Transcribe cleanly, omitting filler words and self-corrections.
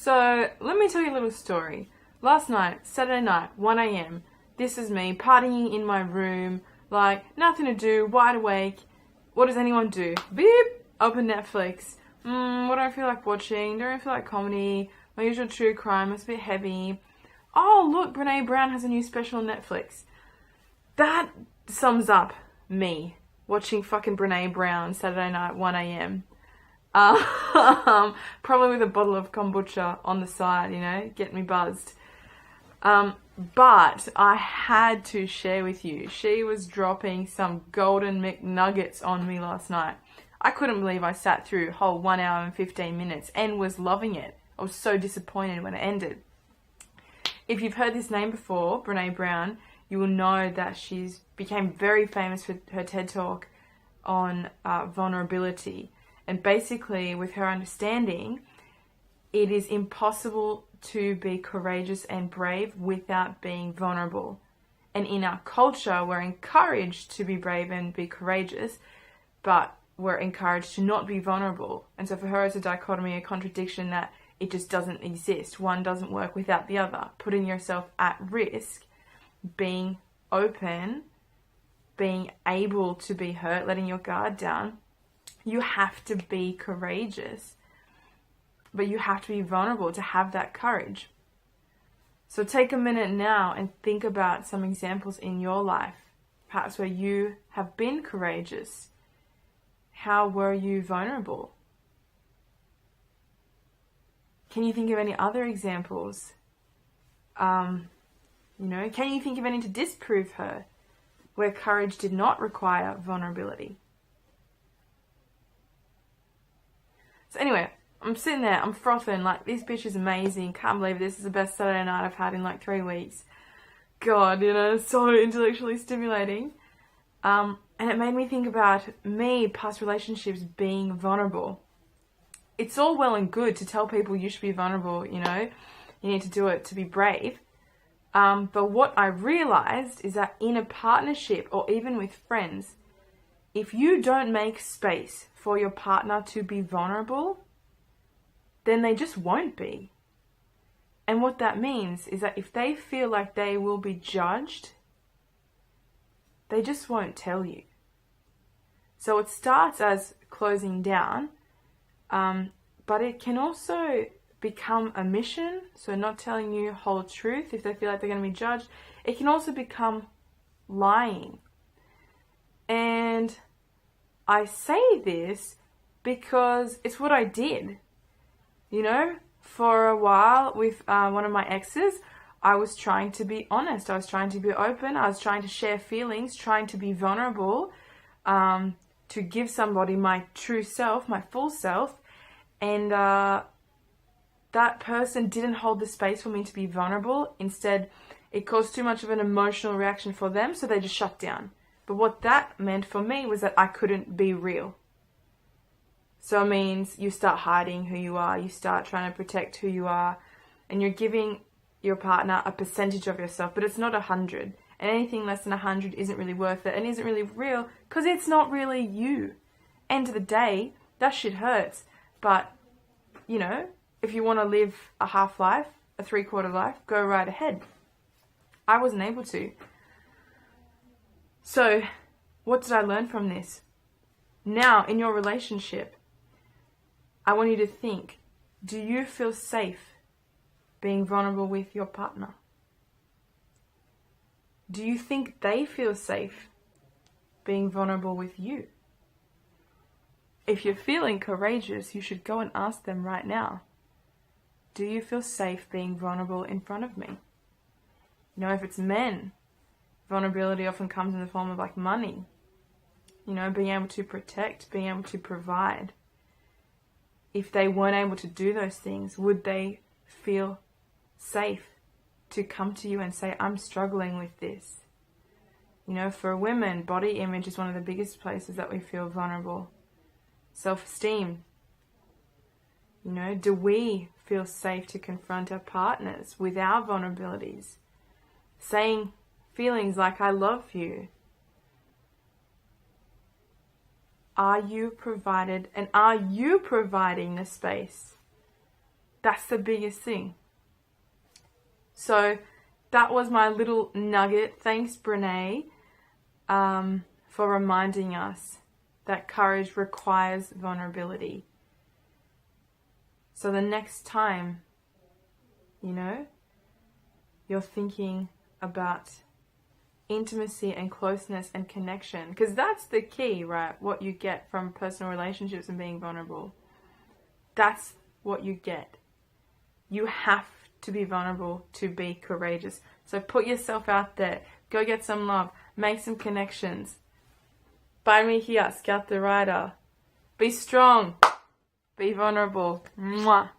So, let me tell you a little story. Last night, Saturday night, 1 a.m., this is me partying in my room, like, nothing to do, wide awake. What does anyone do? Beep! Open Netflix. What do I feel like watching? Don't I feel like comedy? My usual true crime, it's a bit heavy. Oh, look, Brene Brown has a new special on Netflix. That sums up me, watching fucking Brene Brown Saturday night, 1 a.m. Probably with a bottle of kombucha on the side, get me buzzed. But I had to share with you, she was dropping some golden McNuggets on me last night. I couldn't believe I sat through a whole 1 hour and 15 minutes and was loving it. I was so disappointed when it ended. If you've heard this name before, Brene Brown, you will know that she's became very famous for her TED Talk on vulnerability. And basically, with her understanding, it is impossible to be courageous and brave without being vulnerable. And in our culture, we're encouraged to be brave and be courageous, but we're encouraged to not be vulnerable. And so for her, it's a dichotomy, a contradiction that it just doesn't exist. One doesn't work without the other. Putting yourself at risk, being open, being able to be hurt, letting your guard down. You have to be courageous, but you have to be vulnerable to have that courage. So take a minute now and think about some examples in your life, perhaps where you have been courageous. How were you vulnerable? Can you think of any other examples? Can you think of any to disprove her, where courage did not require vulnerability? So anyway, I'm sitting there, I'm frothing, like, this bitch is amazing, can't believe this is the best Saturday night I've had in like 3 weeks. God, so intellectually stimulating. And it made me think about me, past relationships, being vulnerable. It's all well and good to tell people you should be vulnerable, you need to do it to be brave. But what I realized is that in a partnership or even with friends, if you don't make space for your partner to be vulnerable, then they just won't be. And what that means is that if they feel like they will be judged, they just won't tell you. So it starts as closing down, but it can also become a mission, so not telling you whole truth if they feel like they're going to be judged. It can also become lying. And I say this because it's what I did. For a while with one of my exes, I was trying to be honest. I was trying to be open. I was trying to share feelings, trying to be vulnerable, to give somebody my true self, my full self. And that person didn't hold the space for me to be vulnerable. Instead, it caused too much of an emotional reaction for them, so they just shut down. But what that meant for me was that I couldn't be real. So it means you start hiding who you are, you start trying to protect who you are, and you're giving your partner a percentage of yourself, but it's not 100. And anything less than 100 isn't really worth it and isn't really real because it's not really you. End of the day, that shit hurts. But, if you want to live a half life, a 3/4 life, go right ahead. I wasn't able to. So, what did I learn from this? Now, in your relationship, I want you to think, do you feel safe being vulnerable with your partner? Do you think they feel safe being vulnerable with you? If you're feeling courageous, you should go and ask them right now, do you feel safe being vulnerable in front of me? If it's men, vulnerability often comes in the form of like money. Being able to protect, being able to provide. If they weren't able to do those things, would they feel safe to come to you and say, I'm struggling with this? For women, body image is one of the biggest places that we feel vulnerable. Self-esteem. Do we feel safe to confront our partners with our vulnerabilities? Saying feelings like, I love you. Are you provided, and are you providing the space That's the biggest thing. So that was my little nugget. Thanks, Brene, for reminding us that courage requires vulnerability. So the next time, you're thinking about intimacy and closeness and connection, because that's the key, right? What you get from personal relationships and being vulnerable. That's what you get. You have to be vulnerable to be courageous. So put yourself out there. Go get some love. Make some connections. Find me here, Scout the Rider. Be strong. Be vulnerable. Mwah.